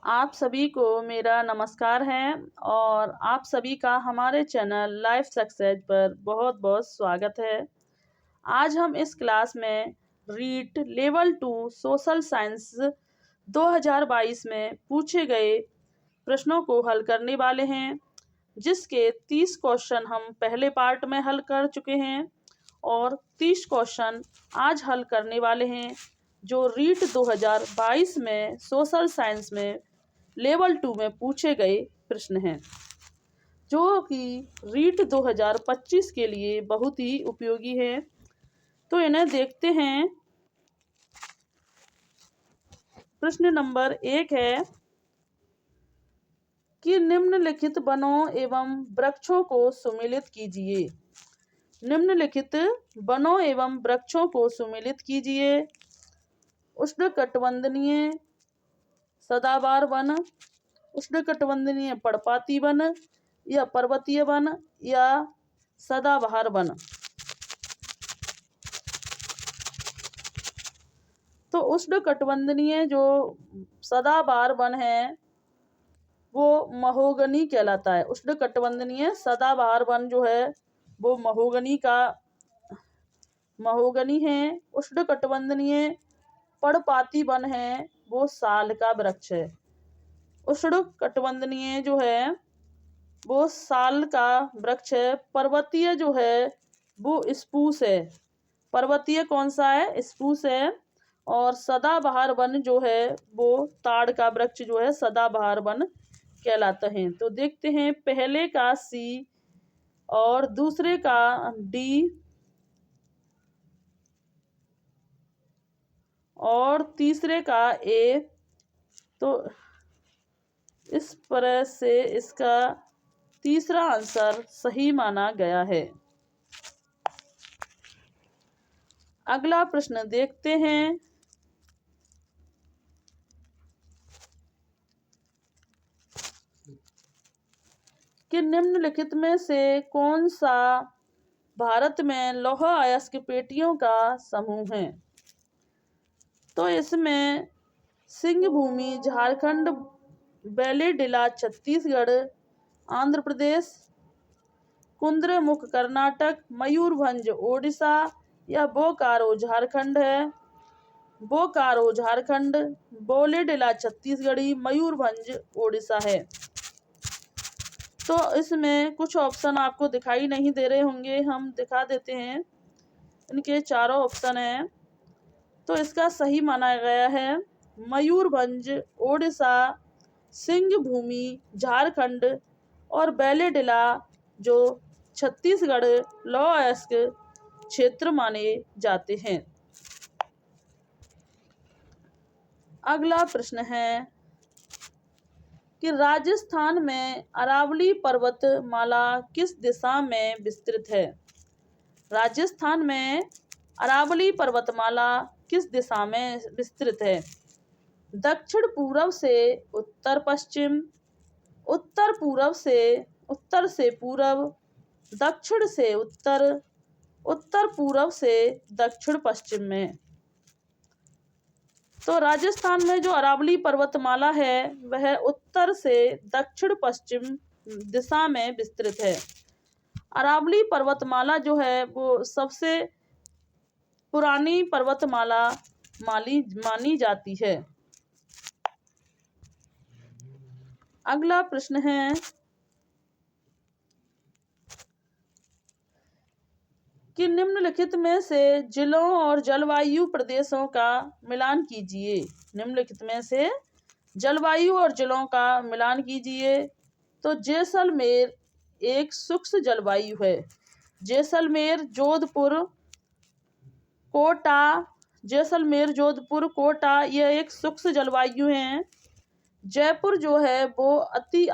आप सभी को मेरा नमस्कार है और आप सभी का हमारे चैनल लाइफ सक्सेस पर बहुत बहुत स्वागत है। आज हम इस क्लास में रीट लेवल 2 सोशल साइंस 2022 में पूछे गए प्रश्नों को हल करने वाले हैं, जिसके 30 क्वेश्चन हम पहले पार्ट में हल कर चुके हैं और 30 क्वेश्चन आज हल करने वाले हैं, जो रीट 2022 में सोशल साइंस में लेवल 2 में पूछे गए प्रश्न हैं, जो कि रीट 2025 के लिए बहुत ही उपयोगी है। तो इन्हें देखते हैं। प्रश्न नंबर 1 है कि निम्नलिखित वनों एवं वृक्षों को सुमेलित कीजिए। निम्नलिखित वनों एवं वृक्षों को सुमेलित कीजिए। उष्णकटिबंधीय सदाबहार वन, उष्णकटिबंधीय पर्णपाती वन या पर्वतीय वन या सदाबहार वन। तो उष्णकटिबंधीय जो सदाबहार वन है वो महोगनी कहलाता है। उष्णकटिबंधीय सदाबहार वन जो है वो महोगनी है। उष्णकटिबंधीय पर्णपाती वन है वो साल का वृक्ष है। उष्णकटिबंधीय जो है वो साल का वृक्ष है। पर्वतीय जो है वो स्पूस है। पर्वतीय कौन सा है? स्पूस है। और सदाबहार वन जो है वो ताड़ का वृक्ष जो है सदाबहार वन कहलाते हैं। तो देखते हैं, पहले का सी और दूसरे का डी और तीसरे का ए। तो इस तरह से इसका तीसरा आंसर सही माना गया है। अगला प्रश्न देखते हैं कि निम्नलिखित में से कौन सा भारत में लौह अयस्क पेटियों का समूह है? तो इसमें सिंहभूमि झारखंड, बैलेडिला छत्तीसगढ़, आंध्र प्रदेश, कुद्रेमुख कर्नाटक, मयूरभंज ओडिशा या बोकारो झारखंड है। बोकारो झारखंड, बैलेडिला छत्तीसगढ़ी, मयूरभंज ओडिशा है। तो इसमें कुछ ऑप्शन आपको दिखाई नहीं दे रहे होंगे, हम दिखा देते हैं। इनके चारों ऑप्शन हैं। तो इसका सही माना गया है मयूरभंज ओडिशा, सिंहभूमि झारखंड और बैलेडिला जो छत्तीसगढ़ लौह अयस्क क्षेत्र माने जाते हैं। अगला प्रश्न है कि राजस्थान में अरावली पर्वतमाला किस दिशा में विस्तृत है? राजस्थान में अरावली पर्वतमाला किस दिशा में विस्तृत है? दक्षिण पूर्व से उत्तर पश्चिम, उत्तर पूर्व से उत्तर से पूर्व, दक्षिण से उत्तर, उत्तर पूर्व से दक्षिण पश्चिम में। तो राजस्थान में जो अरावली पर्वतमाला है वह उत्तर से दक्षिण पश्चिम दिशा में विस्तृत है। अरावली पर्वतमाला जो है वो सबसे पुरानी पर्वतमाला मानी जाती है। अगला प्रश्न है कि निम्नलिखित में से जिलों और जलवायु प्रदेशों का मिलान कीजिए। निम्नलिखित में से जलवायु और जिलों का मिलान कीजिए। तो जैसलमेर एक शुष्क जलवायु है। जैसलमेर, जोधपुर, कोटा, जैसलमेर, जोधपुर, कोटा यह एक शुष्क जलवायु है। जयपुर जो है वो अति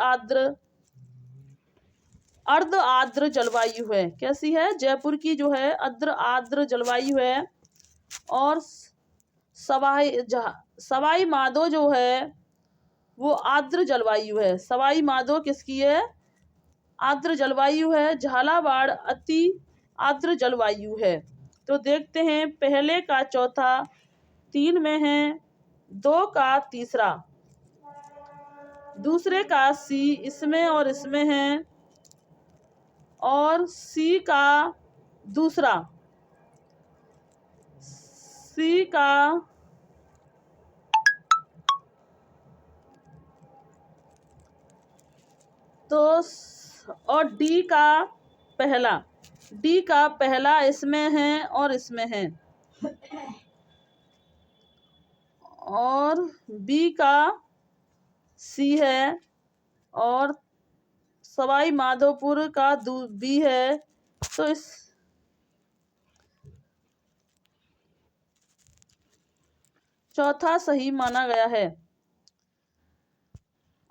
अर्ध आर्द्र जलवायु है। कैसी है? जयपुर की जो है आर्द्र जलवायु है। और सवाई माधो जो है वो आर्द्र जलवायु है। सवाई माधो किसकी है? आर्द्र जलवायु है। झालावाड़ अति आर्द्र जलवायु है। तो देखते हैं, पहले का चौथा 3 में है, 2 का तीसरा। दूसरे का सी इसमें और इसमें है, और सी का दूसरा सी का तो और डी का पहला इसमें है और इसमें है, और बी का सी है, और सवाई माधोपुर का बी है। तो इस चौथा सही माना गया है।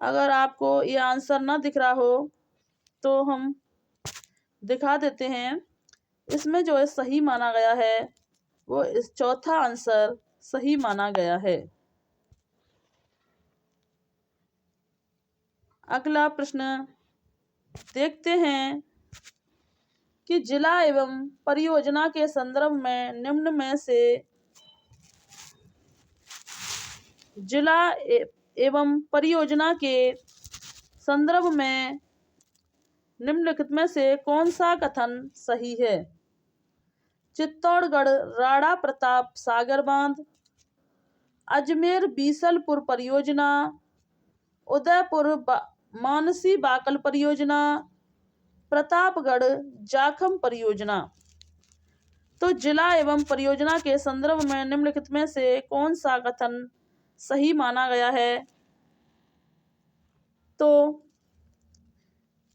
अगर आपको ये आंसर ना दिख रहा हो तो हम दिखा देते हैं। इसमें जो सही माना गया है वो इस चौथा आंसर सही माना गया है। अगला प्रश्न देखते हैं कि जिला एवं परियोजना के संदर्भ में निम्न में से जिला एवं परियोजना के संदर्भ में निम्नलिखित में से कौन सा कथन सही है? चित्तौड़गढ़ राणा प्रताप सागर बांध, अजमेर बीसलपुर परियोजना, उदयपुर मानसी बाकल परियोजना, प्रतापगढ़ जाखम परियोजना। तो जिला एवं परियोजना के संदर्भ में निम्नलिखित में से कौन सा कथन सही माना गया है? तो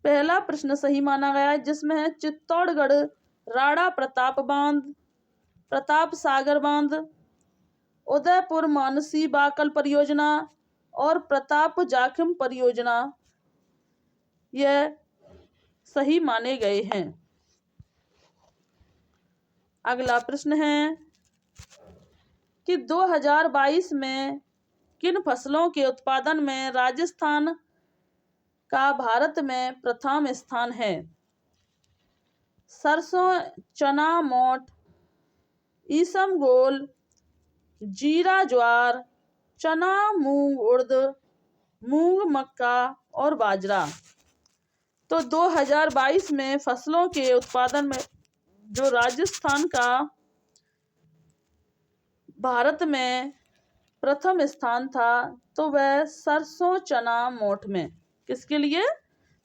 पहला प्रश्न सही माना गया है, जिसमें है चित्तौड़गढ़ राणा प्रताप बांध, प्रताप सागर बांध, उदयपुर मानसी बाकल परियोजना और प्रताप जाखिम परियोजना, यह सही माने गए हैं। अगला प्रश्न है कि 2022 में किन फसलों के उत्पादन में राजस्थान का भारत में प्रथम स्थान है? सरसों, चना, मोठ, ईसबगोल, जीरा, ज्वार, चना, मूंग, उड़द, मूंग, मक्का और बाजरा। तो 2022 में फसलों के उत्पादन में जो राजस्थान का भारत में प्रथम स्थान था, तो वह सरसों, चना, मोठ में। किसके लिए?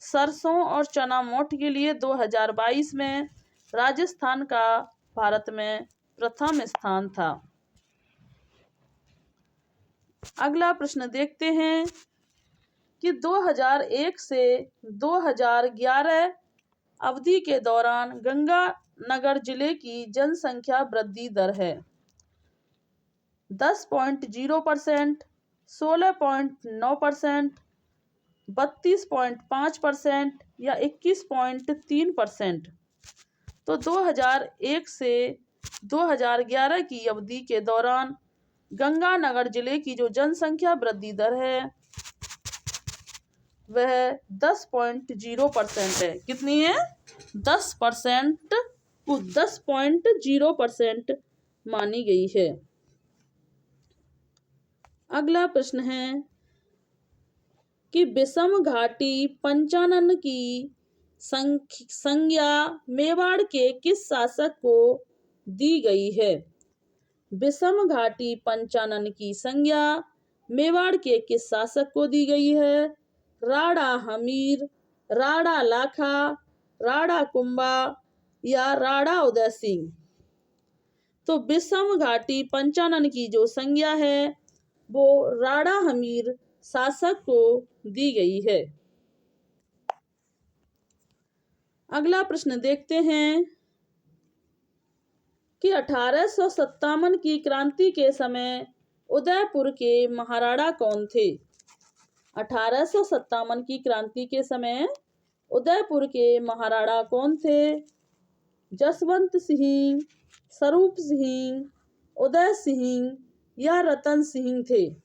सरसों और चना मोठ के लिए 2022 में राजस्थान का भारत में प्रथम स्थान था। अगला प्रश्न देखते हैं कि 2001 से 2011 अवधि के दौरान गंगानगर जिले की जनसंख्या वृद्धि दर है 10.0%, 16.9%, 32.5% या 21.3%। तो 2001 से 2011 की अवधि के दौरान गंगानगर जिले की जो जनसंख्या वृद्धि दर है वह 10.0% है। कितनी है? 10%, 10.0% मानी गई है। अगला प्रश्न है कि विषम घाटी पंचानन की संज्ञा मेवाड़ के किस शासक को दी गई है? विषम घाटी पंचानन की संज्ञा मेवाड़ के किस शासक को दी गई है? राणा हमीर, राणा लाखा, राणा कुंभा या राणा उदय सिंह। तो विषम घाटी पंचानन की जो संज्ञा है वो राणा हमीर शासक को दी गई है। अगला प्रश्न देखते हैं कि 1857 की क्रांति के समय उदयपुर के महाराणा कौन थे? 1857 की क्रांति के समय उदयपुर के महाराणा कौन थे? जसवंत सिंह, स्वरूप सिंह, उदय सिंह या रतन सिंह थे।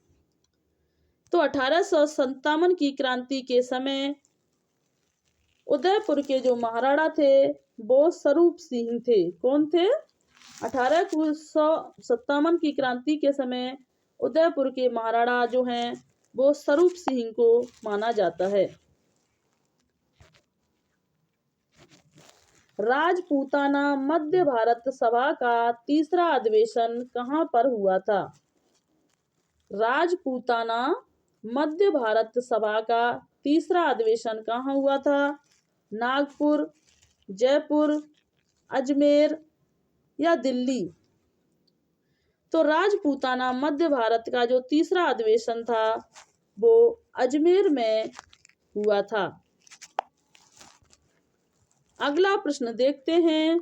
तो 1857 की क्रांति के समय उदयपुर के जो महाराणा थे वो स्वरूप सिंह थे। कौन थे? 1857 की क्रांति के समय उदयपुर के महाराणा जो हैं वो स्वरूप सिंह को माना जाता है। राजपूताना मध्य भारत सभा का तीसरा अधिवेशन कहाँ पर हुआ था? राजपूताना मध्य भारत सभा का तीसरा अधिवेशन कहाँ हुआ था? नागपुर, जयपुर, अजमेर या दिल्ली? तो राजपूताना मध्य भारत का जो तीसरा अधिवेशन था वो अजमेर में हुआ था। अगला प्रश्न देखते हैं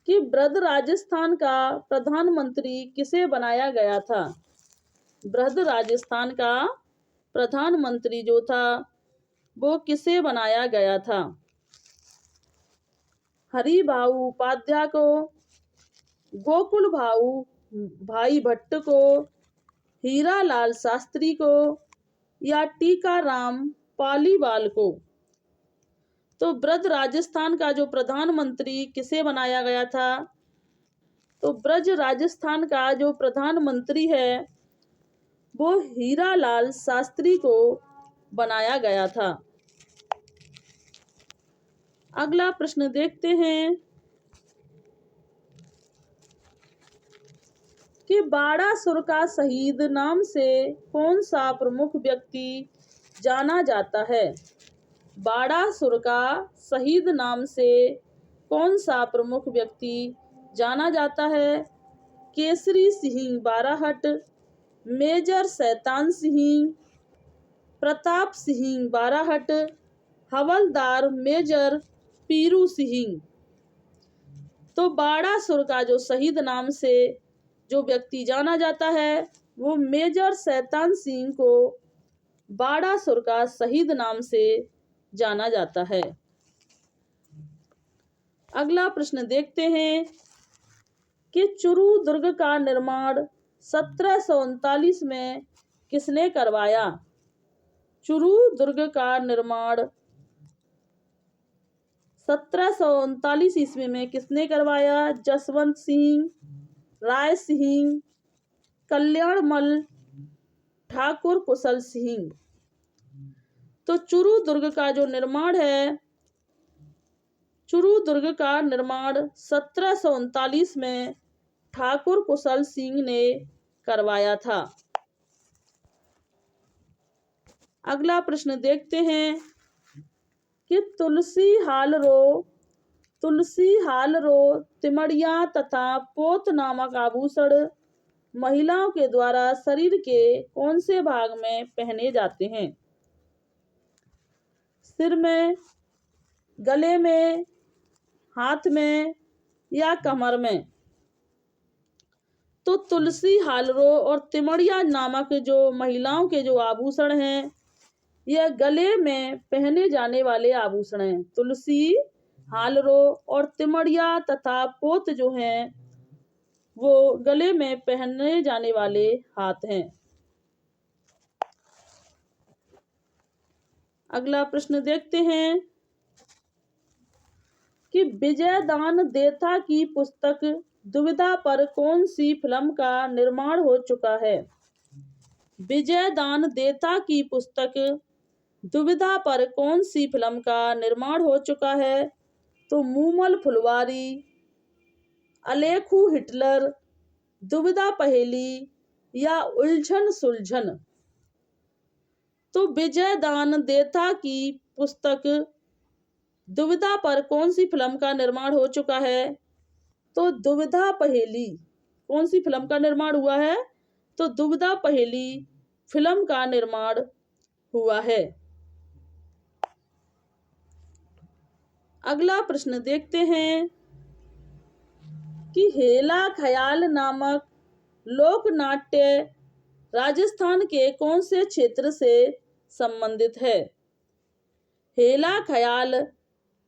कि बृहद राजस्थान का प्रधानमंत्री किसे बनाया गया था? बृहद राजस्थान का प्रधानमंत्री जो था वो किसे बनाया गया था? हरि भाऊ उपाध्याय को, गोकुल भाई भट्ट को, हीरा लाल शास्त्री को या टीकाराम पालीवाल को? तो बृहद राजस्थान का जो प्रधानमंत्री किसे बनाया गया था? तो ब्रज राजस्थान का जो प्रधानमंत्री है वो हीरा लाल शास्त्री को बनाया गया था। अगला प्रश्न देखते हैं कि बाड़ासुर का शहीद नाम से कौन सा प्रमुख व्यक्ति जाना जाता है? बाड़ासुर का शहीद नाम से कौन सा प्रमुख व्यक्ति जाना जाता है? केसरी सिंह बाराहट, मेजर शैतान सिंह, प्रताप सिंह बाराहट, हवलदार मेजर पीरू सिंह? तो बाड़ासुर का जो शहीद नाम से जो व्यक्ति जाना जाता है वो मेजर शैतान सिंह को बाड़ासुर का शहीद नाम से जाना जाता है। अगला प्रश्न देखते हैं कि चुरू दुर्ग का निर्माण 1739 में किसने करवाया? चुरू दुर्ग का निर्माण 1739 ईस्वी में किसने करवाया? जसवंत सिंह, राय सिंह, कल्याणमल, ठाकुर कुशल सिंह? तो चुरू दुर्ग का जो निर्माण है, चुरू दुर्ग का निर्माण 1739 में ठाकुर कुशल सिंह ने करवाया था। अगला प्रश्न देखते हैं कि तुलसी हाल रो तिमड़िया तथा पोत नामक आभूषण महिलाओं के द्वारा शरीर के कौन से भाग में पहने जाते हैं? सिर में, गले में, हाथ में या कमर में? तो तुलसी हालरो और तिमड़िया नामक जो महिलाओं के जो आभूषण हैं यह गले में पहने जाने वाले आभूषण हैं। तुलसी हालरो और तिमड़िया तथा पोत जो हैं वो गले में पहने जाने वाले हाथ हैं। अगला प्रश्न देखते हैं कि विजयदान देथा की पुस्तक दुविधा पर कौन सी फिल्म का निर्माण हो चुका है? विजयदान देथा की पुस्तक दुविधा पर कौन सी फिल्म का निर्माण हो चुका है? तो मूमल फुलवारी, अलेखू हिटलर, दुविधा पहेली या उलझन सुलझन? तो विजयदान देथा की पुस्तक दुविधा पर कौन सी फिल्म का निर्माण हो चुका है? तो दुविधा पहेली। कौन सी फिल्म का निर्माण हुआ है? तो दुविधा पहेली फिल्म का निर्माण हुआ है। अगला प्रश्न देखते हैं कि हेला ख्याल नामक लोक नाट्य राजस्थान के कौन से क्षेत्र से संबंधित है? हेला ख्याल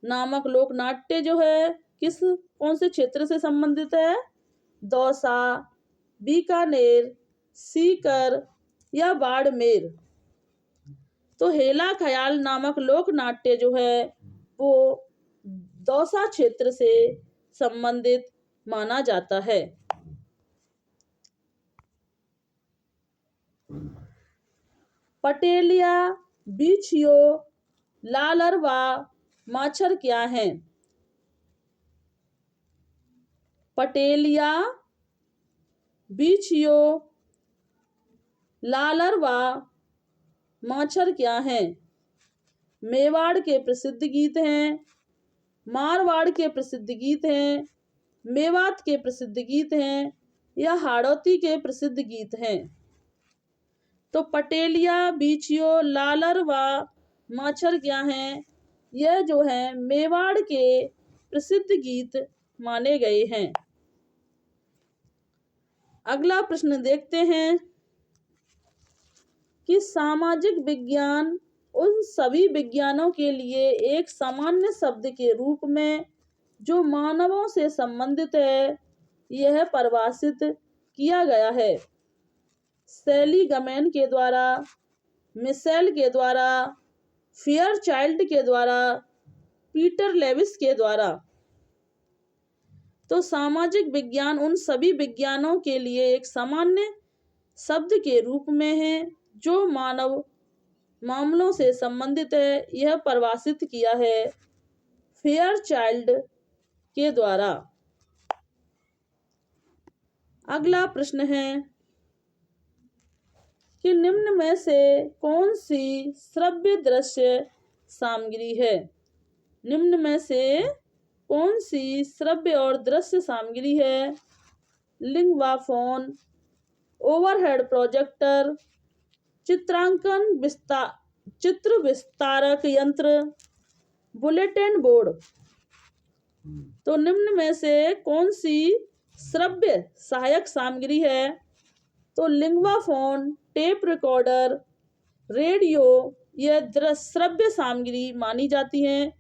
नामक लोक नाट्य जो है कौन से क्षेत्र से संबंधित है? दौसा, बीकानेर, सीकर या बाड़मेर? तो हेला ख्याल नामक लोक नाट्य जो है वो दौसा क्षेत्र से संबंधित माना जाता है। पटेलिया, बिछियो, लालर व माछर क्या हैं? पटेलिया, बिछियो, लालर व माछर क्या हैं? मेवाड़ के प्रसिद्ध गीत हैं, मारवाड़ के प्रसिद्ध गीत हैं, मेवात के प्रसिद्ध गीत हैं या हाड़ौती के प्रसिद्ध गीत हैं। तो पटेलिया, बिछियो, लालर व माछर क्या हैं? यह जो है मेवाड़ के प्रसिद्ध गीत माने गए हैं। अगला प्रश्न देखते हैं कि सामाजिक विज्ञान उन सभी विज्ञानों के लिए एक सामान्य शब्द के रूप में जो मानवों से संबंधित है, यह परिभाषित किया गया है। सेलिगमैन के द्वारा, मिशेल के द्वारा, फेयरचाइल्ड के द्वारा, पीटर लेविस के द्वारा। तो सामाजिक विज्ञान उन सभी विज्ञानों के लिए एक सामान्य शब्द के रूप में है जो मानव मामलों से संबंधित है। यह परिभाषित किया है फेयरचाइल्ड के द्वारा। अगला प्रश्न है कि निम्न में से कौन सी श्रव्य दृश्य सामग्री है? निम्न में से कौन सी श्रव्य और दृश्य सामग्री है? लिंगवा फोन, ओवरहेड प्रोजेक्टर, चित्र विस्तारक यंत्र, बुलेटिन बोर्ड। तो निम्न में से कौन सी श्रव्य सहायक सामग्री है? तो lingua phone, tape recorder, radio यह श्रव्य सामग्री मानी जाती हैं,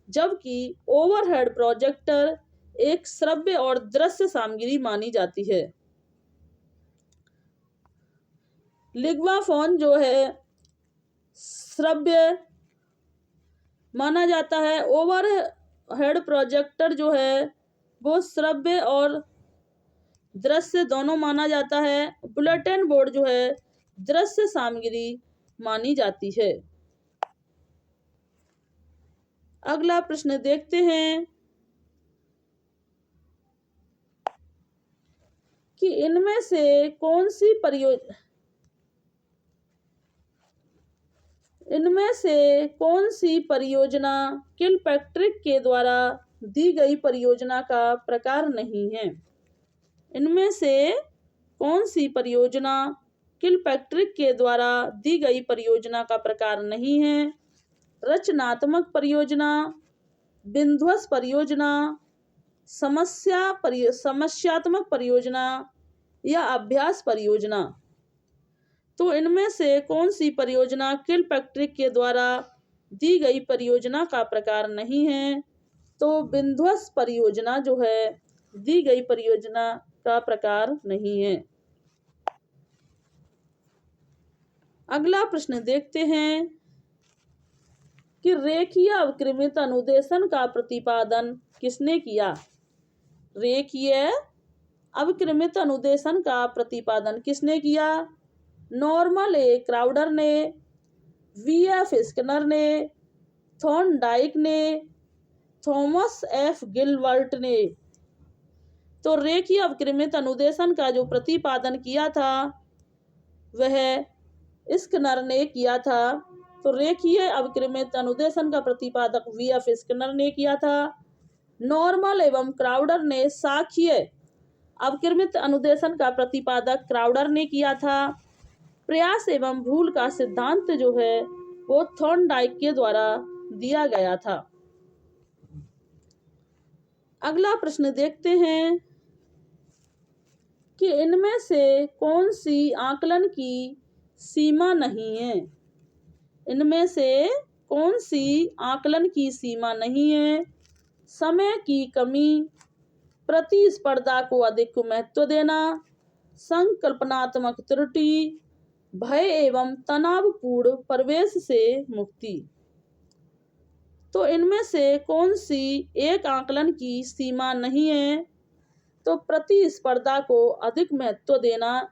जबकि ओवरहेड प्रोजेक्टर एक श्रव्य और दृश्य सामग्री मानी जाती है। लिंगवा फोन जो है श्रव्य माना जाता है, ओवरहेड प्रोजेक्टर जो है वो श्रव्य और दृश्य दोनों माना जाता है। बुलेटिन बोर्ड जो है दृश्य सामग्री मानी जाती है। अगला प्रश्न देखते हैं कि इनमें से कौन सी परियोजना किलपैट्रिक के द्वारा दी गई परियोजना का प्रकार नहीं है? इनमें से कौन सी परियोजना किलपैट्रिक के द्वारा दी गई परियोजना का प्रकार नहीं है? रचनात्मक परियोजना, विध्वंस परियोजना, समस्यात्मक परियोजना या अभ्यास परियोजना। तो इनमें से कौन सी परियोजना किलपैट्रिक के द्वारा दी गई परियोजना का प्रकार नहीं है? तो विध्वंस परियोजना जो है दी गई परियोजना का प्रकार नहीं है। अगला प्रश्न देखते हैं कि रेखीय अवक्रमित अनुदेशन का प्रतिपादन किसने किया? रेखीय अवक्रमित अनुदेशन का प्रतिपादन किसने किया? नॉर्मन ए क्राउडर ने, वी.एफ. स्किनर ने, थॉर्नडाइक ने, थॉमस एफ गिलबर्ट ने। तो रेखीय अवक्रमित अनुदेशन का जो प्रतिपादन किया था वह स्किनर ने किया था। तो रेखीय अवक्रमित अनुदेशन का प्रतिपादक वी.एफ. स्किनर ने किया था। नॉर्मन एवं क्राउडर ने सांख्यिकीय अवक्रमित अनुदेशन का प्रतिपादक क्राउडर ने किया था। प्रयास एवं भूल का सिद्धांत जो है वो थॉर्नडाइक के द्वारा दिया गया था। अगला प्रश्न देखते हैं कि इनमें से कौन सी आकलन की सीमा नहीं है? इनमें से कौन सी आकलन की सीमा नहीं है? समय की कमी, प्रतिस्पर्धा को अधिक महत्व देना, संकल्पनात्मक त्रुटि, भय एवं तनावपूर्ण प्रवेश से मुक्ति। तो इनमें से कौन सी एक आकलन की सीमा नहीं है? तो प्रतिस्पर्धा को अधिक महत्व देना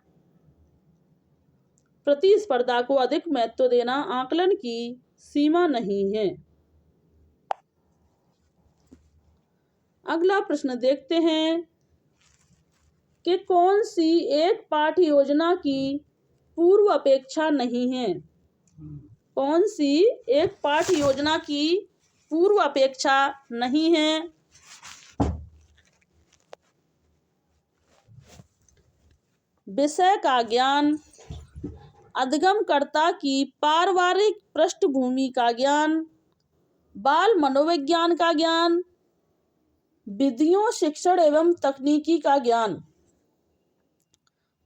प्रतिस्पर्धा को अधिक महत्व देना आकलन की सीमा नहीं है। अगला प्रश्न देखते हैं कि कौन सी एक पाठ्य योजना की पूर्व अपेक्षा नहीं है। कौन सी एक पाठ्य योजना की पूर्व अपेक्षा नहीं है। विषय का ज्ञान, अधिगमकर्ता की पारिवारिक पृष्ठभूमि का ज्ञान, बाल मनोविज्ञान का ज्ञान, विधियों, शिक्षण एवं तकनीकी का ज्ञान।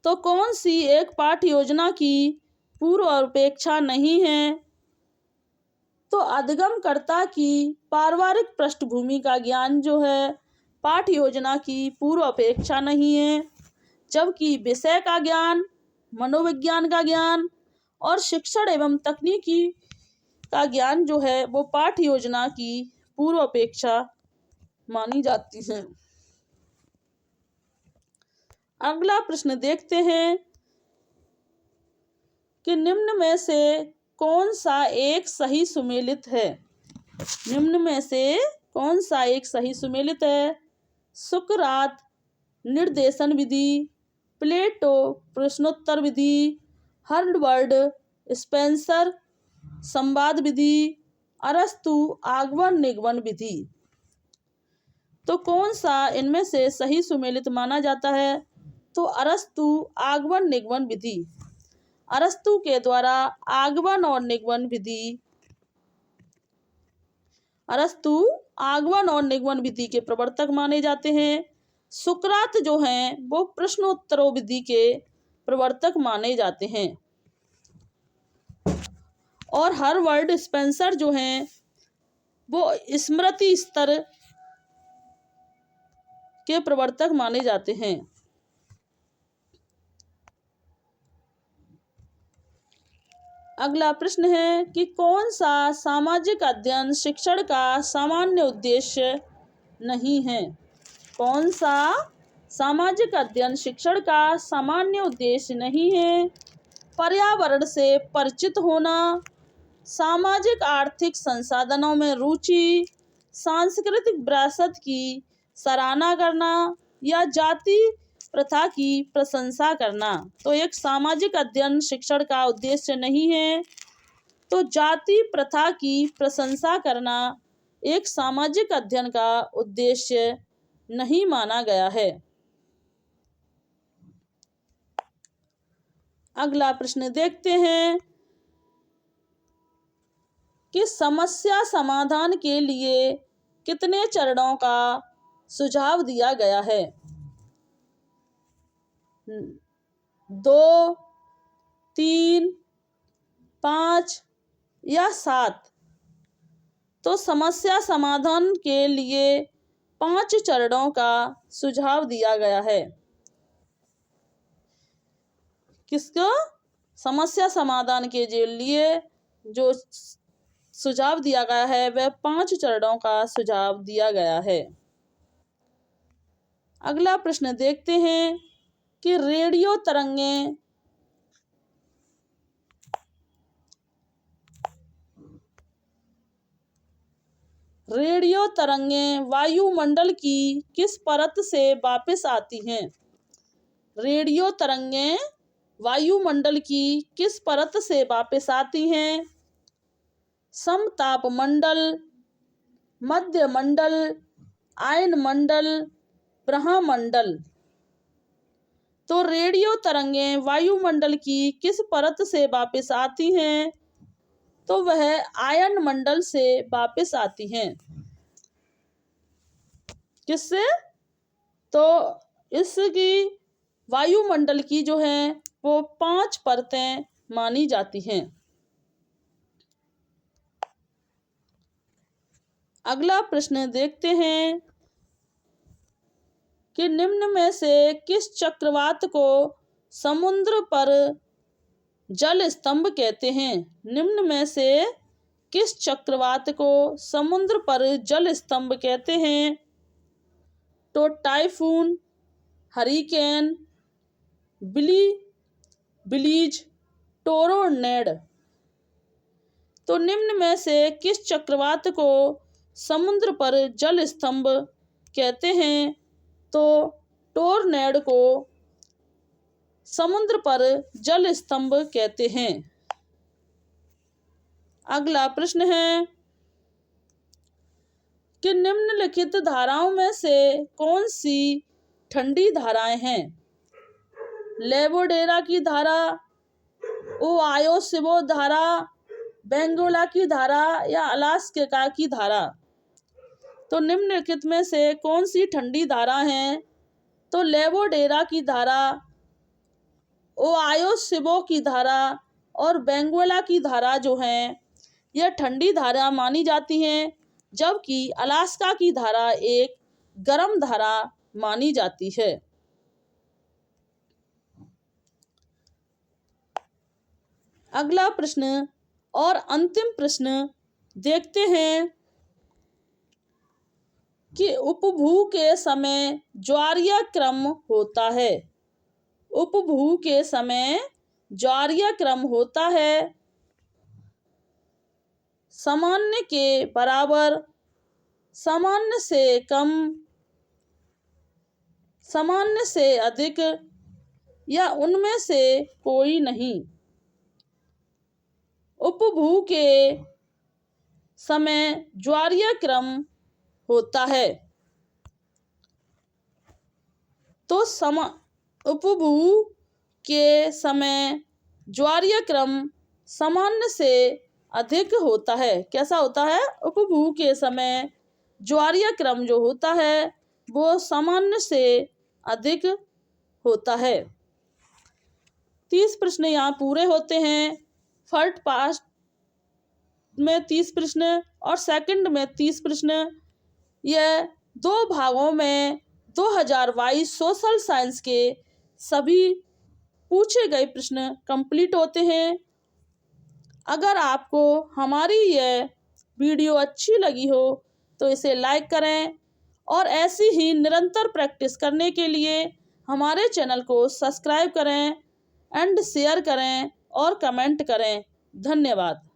तो कौन सी एक पाठ्य योजना की पूर्व अपेक्षा नहीं है। तो अधिगमकर्ता की पारिवारिक पृष्ठभूमि का ज्ञान जो है पाठ्य योजना की पूर्व अपेक्षा नहीं है, जबकि विषय का ज्ञान, मनोविज्ञान का ज्ञान और शिक्षण एवं तकनीकी का ज्ञान जो है वो पाठ्य योजना की पूर्व अपेक्षा मानी जाती है। अगला प्रश्न देखते हैं कि निम्न में से कौन सा एक सही सुमेलित है। निम्न में से कौन सा एक सही सुमेलित है। सुकरात निर्देशन विधि, प्लेटो प्रश्नोत्तर विधि, हर्डवर्ड स्पेंसर संवाद विधि, अरस्तु आगमन निगमन विधि। तो कौन सा इनमें से सही सुमेलित माना जाता है। तो अरस्तु आगमन निगमन विधि। अरस्तु के द्वारा आगमन और निगमन विधि, अरस्तु आगमन और निगमन विधि के प्रवर्तक माने जाते हैं। सुकरात जो हैं वो प्रश्नोत्तरों विधि के प्रवर्तक माने जाते हैं और हर्वर्ड स्पेंसर जो हैं वो स्मृति स्तर के प्रवर्तक माने जाते हैं। अगला प्रश्न है कि कौन सा सामाजिक अध्ययन शिक्षण का सामान्य उद्देश्य नहीं है। कौन सा सामाजिक अध्ययन शिक्षण का सामान्य उद्देश्य नहीं है। पर्यावरण से परिचित होना, सामाजिक आर्थिक संसाधनों में रुचि, सांस्कृतिक विरासत की सराहना करना या जाति प्रथा की प्रशंसा करना। तो एक सामाजिक अध्ययन शिक्षण का उद्देश्य नहीं है। तो जाति प्रथा की प्रशंसा करना एक सामाजिक अध्ययन का उद्देश्य नहीं माना गया है। अगला प्रश्न देखते हैं कि समस्या समाधान के लिए कितने चरणों का सुझाव दिया गया है। 2, 3, 5 या 7। तो समस्या समाधान के लिए 5 चरणों का सुझाव दिया गया है। किसको? समस्या समाधान के लिए जो सुझाव दिया गया है वह 5 चरणों का सुझाव दिया गया है। अगला प्रश्न देखते हैं कि रेडियो तरंगें वायुमंडल की किस परत से वापस आती हैं। रेडियो तरंगें वायुमंडल की किस परत से वापस आती हैं। समताप मंडल, मध्य मंडल, आयन मंडल, ब्रह्ममंडल। तो रेडियो तरंगें वायुमंडल की किस परत से वापस आती हैं। तो वह आयन मंडल से वापस आती हैं। किससे? तो इसकी वायुमंडल की जो है वो 5 परतें मानी जाती हैं। अगला प्रश्न देखते हैं कि निम्न में से किस चक्रवात को समुद्र पर जल स्तंभ कहते हैं। निम्न में से किस चक्रवात को समुद्र पर जल स्तंभ कहते हैं। तो टाइफून, हरिकेन, बिलीज, टोर्नेडो। तो निम्न में से किस चक्रवात को समुद्र पर जल स्तंभ कहते हैं? तो टोर्नेडो को समुद्र पर जल स्तंभ कहते हैं। अगला प्रश्न है कि निम्नलिखित धाराओं में से कौन सी ठंडी धाराएं हैं? लेबोडेरा की धारा, ओहायो शिबो धारा, बेंगोला की धारा या अलास्का की धारा। तो निम्नलिखित में से कौन सी ठंडी धारा है? तो लेबोडेरा की धारा, ओहायो शिबो की धारा और बेंगोला की धारा जो हैं यह ठंडी धारा मानी जाती हैं, जबकि अलास्का की धारा एक गर्म धारा मानी जाती है। अगला प्रश्न और अंतिम प्रश्न देखते हैं कि उपभू के समय ज्वारीय क्रम होता है। उपभू के समय ज्वारीय क्रम होता है सामान्य के बराबर, सामान्य से कम, सामान्य से अधिक या उनमें से कोई नहीं। उपभू के समय ज्वारीय क्रम होता है। तो उपभू के समय ज्वारीय क्रम सामान्य से अधिक होता है। कैसा होता है? उपभू के समय ज्वारीय क्रम जो होता है वो सामान्य से अधिक होता है। 30 प्रश्न यहाँ पूरे होते हैं। फर्स्ट पार्ट में 30 प्रश्न और सेकंड में 30 प्रश्न, यह 2 भागों में 2022 सोशल साइंस के सभी पूछे गए प्रश्न कंप्लीट होते हैं। अगर आपको हमारी यह वीडियो अच्छी लगी हो तो इसे लाइक करें और ऐसी ही निरंतर प्रैक्टिस करने के लिए हमारे चैनल को सब्सक्राइब करें एंड शेयर करें और कमेंट करें। धन्यवाद।